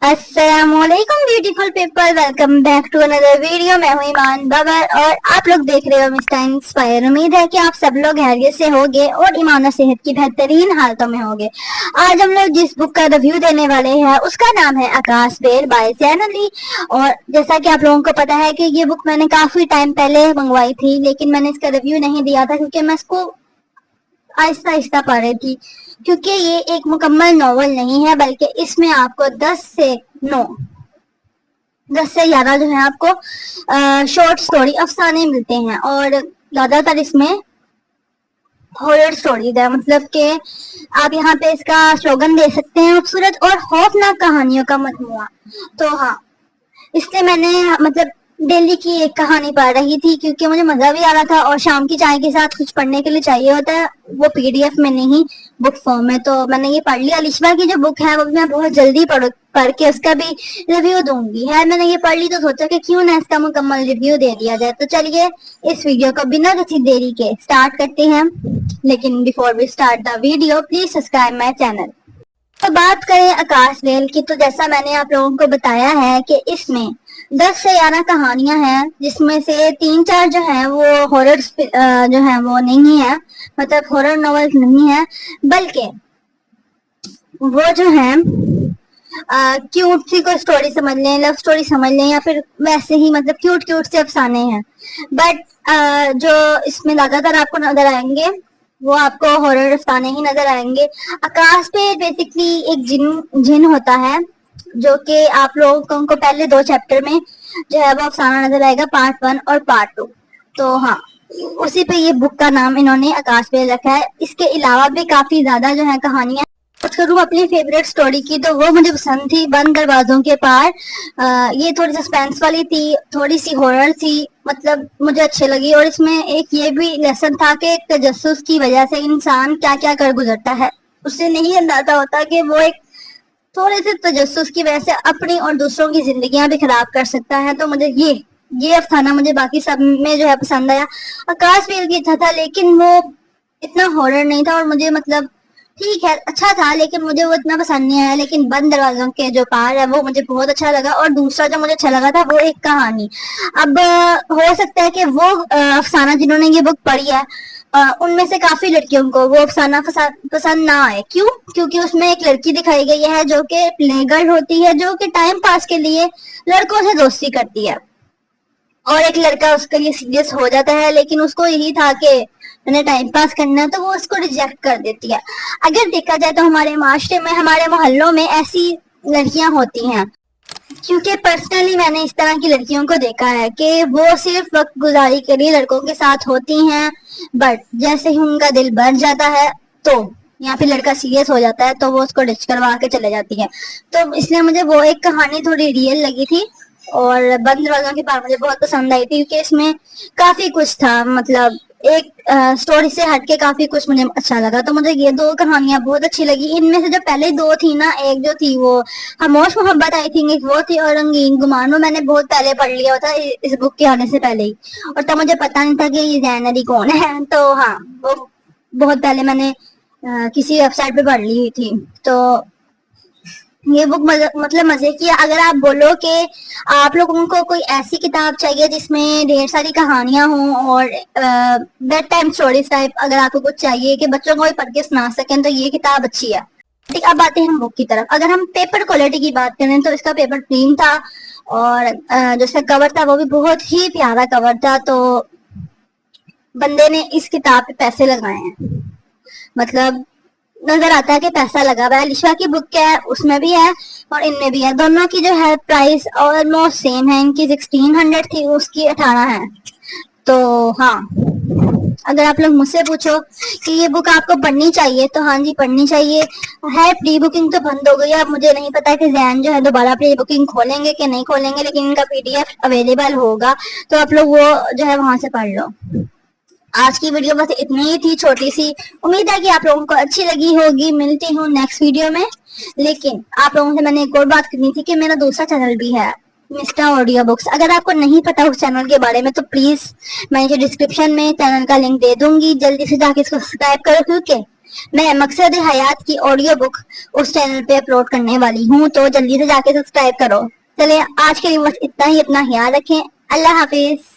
अस्सलामुअलैकुम beautiful people, welcome back to another video. मैं हूं ईमान बबर और आप लोग देख रहे हो मिस्टर इंस्पायर। उम्मीद है कि आप सब लोग खैरियत से होंगे और ईमान और सेहत की बेहतरीन हालतों में होंगे। आज हम लोग जिस बुक का रिव्यू देने वाले हैं उसका नाम है आकाश बेल बाय जैन अली। और जैसा कि आप लोगों को पता है कि ये बुक मैंने काफी टाइम पहले मंगवाई थी, लेकिन मैंने इसका रिव्यू नहीं दिया था क्योंकि मैं इसको आहिस्ता आहिस्ता पढ़ रही थी, क्योंकि ये एक मुकम्मल नॉवल नहीं है, बल्कि इसमें आपको 10 से 11 जो है आपको शॉर्ट स्टोरी अफसाने मिलते हैं और ज्यादातर इसमें हॉरर स्टोरीज है। मतलब कि आप यहाँ पे इसका स्लोगन दे सकते हैं, खूबसूरत और खौफनाक कहानियों का मजमुआ। तो हाँ, इसलिए मैंने मतलब डेली की एक कहानी पढ़ रही थी क्योंकि मुझे मजा भी आ रहा था और शाम की चाय के साथ कुछ पढ़ने के लिए चाहिए होता है, वो पीडीएफ में नहीं बुक फॉर्म में। तो मैंने ये पढ़ लिया। अलिशबा की जो बुक है वो मैं बहुत जल्दी पढ़ के उसका भी रिव्यू दूंगी है। मैंने ये पढ़ ली तो सोचा कि क्यों ना इसका मुकम्मल रिव्यू दे दिया जाए। तो चलिए इस वीडियो को बिना किसी देरी के स्टार्ट करते हैं। लेकिन before we start the video please subscribe my channel. तो बात करें आकाश बेल की, तो जैसा मैंने आप लोगों को बताया है कि इसमें 10 से 11 कहानियां हैं, जिसमें से 3-4 जो है वो हॉरर जो है वो नहीं है, मतलब हॉरर नॉवेल्स नहीं है, बल्कि वो जो है क्यूट सी कोई स्टोरी समझ लें, लव स्टोरी समझ लें, या फिर वैसे ही मतलब क्यूट क्यूट से अफसाने हैं। बट जो इसमें ज्यादातर आपको नजर आएंगे वो आपको हॉरर अफसाने ही नजर आएंगे। आकाश पे बेसिकली एक जिन होता है जो कि आप लोगों को पहले 2 चैप्टर में जो है वो अफसाना नजर आएगा, पार्ट 1 और पार्ट 2। तो हाँ, उसी पे ये बुक का नाम इन्होंने आकाश पे रखा है। इसके अलावा भी काफी ज्यादा जो है कहानियां। बात करूँ अपनी फेवरेट स्टोरी की तो वो मुझे पसंद थी बंद दरवाजों के पार। ये थोड़ी सस्पेंस वाली थी, थोड़ी सी हॉरर थी, मतलब मुझे अच्छी लगी। और इसमें एक ये भी लेसन था कि तजस्सुस की वजह से इंसान क्या क्या कर गुजरता है, उससे नहीं अंदाजा होता कि वो एक थोड़े से तजस्सुस की वजह से अपनी और दूसरों की जिंदगियां भी खराब कर सकता है। तो मुझे ये अफसाना मुझे बाकी सब में जो है पसंद आया। आकाश बेल भी अच्छा था, लेकिन वो इतना हॉरर नहीं था और मुझे मतलब ठीक है अच्छा था, लेकिन मुझे वो इतना पसंद नहीं आया। लेकिन बंद दरवाजों के जो पार है वो मुझे बहुत अच्छा लगा। और दूसरा जो मुझे अच्छा लगा था वो एक कहानी। अब हो सकता है कि वो अफसाना जिन्होंने ये बुक पढ़ी है उनमें से काफी लड़कियों को वो अफसाना पसंद ना आए। क्यों? क्योंकि उसमें एक लड़की दिखाई गई है जो कि प्ले गर्ल होती है, जो कि टाइम पास के लिए लड़कों से दोस्ती करती है, और एक लड़का उसके लिए सीरियस हो जाता है, लेकिन उसको यही था कि मैंने टाइम पास करना है, तो वो उसको रिजेक्ट कर देती है। अगर देखा जाए तो हमारे माशरे में, हमारे मोहल्लों में ऐसी लड़कियां होती हैं, क्योंकि पर्सनली मैंने इस तरह की लड़कियों को देखा है कि वो सिर्फ वक्त गुजारी के लिए लड़कों के साथ होती हैं, बट जैसे ही उनका दिल भर जाता है तो या फिर लड़का सीरियस हो जाता है तो वो उसको डिच करवा के चले जाती है। तो इसलिए मुझे वो एक कहानी थोड़ी रियल लगी थी और बंद दरवाजों के पार मुझे बहुत पसंद आई थी, क्योंकि इसमें काफी कुछ था, मतलब एक स्टोरी से हटके काफी कुछ मुझे अच्छा लगा। तो मुझे ये 2 कहानियां बहुत अच्छी लगी। इनमें से जो पहले 2 थी ना, एक जो थी वो खामोश मोहब्बत आई थिंक एक वो थी, और रंगीन गुमान वो मैंने बहुत पहले पढ़ लिया था इस बुक के आने से पहले ही, और तब मुझे पता नहीं था कि ये जैन अली कौन है। तो हाँ, वो बहुत पहले मैंने किसी वेबसाइट पे पढ़ ली थी। तो ये बुक मतलब मजे की है। अगर आप बोलो कि आप लोगों को कोई ऐसी किताब चाहिए जिसमें ढेर सारी कहानियां हों और बेड टाइम स्टोरीज टाइप अगर आपको कुछ चाहिए कि बच्चों को भी पढ़ के सुना सकें, तो ये किताब अच्छी है। ठीक, अब आते हैं हम बुक की तरफ। अगर हम पेपर क्वालिटी की बात करें तो इसका पेपर क्लीन था और जो इसका कवर था वो भी बहुत ही प्यारा कवर था। तो बंदे ने इस किताब पे पैसे लगाए हैं, मतलब नजर आता है कि पैसा लगा हुआ है। अलिशा की बुक क्या है उसमें भी है और इनमें भी है, दोनों की जो है प्राइस ऑलमोस्ट सेम है। इनकी 1600 थी, उसकी 18 है। तो हाँ, अगर आप लोग मुझसे पूछो कि ये बुक आपको पढ़नी चाहिए तो हाँ जी पढ़नी चाहिए है। प्री बुकिंग तो बंद हो गई है, अब मुझे नहीं पता कि जैन जो है दोबारा प्री बुकिंग खोलेंगे कि नहीं खोलेंगे, लेकिन इनका पीडीएफ अवेलेबल होगा तो आप लोग वो जो है वहां से पढ़ लो। आज की वीडियो बस इतनी ही थी, छोटी सी। उम्मीद है कि आप लोगों को अच्छी लगी होगी। मिलती हूँ नेक्स्ट वीडियो में। लेकिन आप लोगों से मैंने एक और बात करनी थी कि मेरा दूसरा चैनल भी है, मिस्टर ऑडियो बुक्स। अगर आपको नहीं पता उस चैनल के बारे में तो प्लीज मैं नीचे डिस्क्रिप्शन में चैनल का लिंक दे दूंगी, जल्दी से जाके इसको सब्सक्राइब करो, क्योंकि میں مقصد حیات کی آڈیو بک اس چینل پہ اپلوڈ کرنے والی ہوں، تو جلدی سے جا کے سبسکرائب کرو۔ چلیں آج کے لیے بس اتنا ہی، اپنا خیال رکھیں، اللہ حافظ۔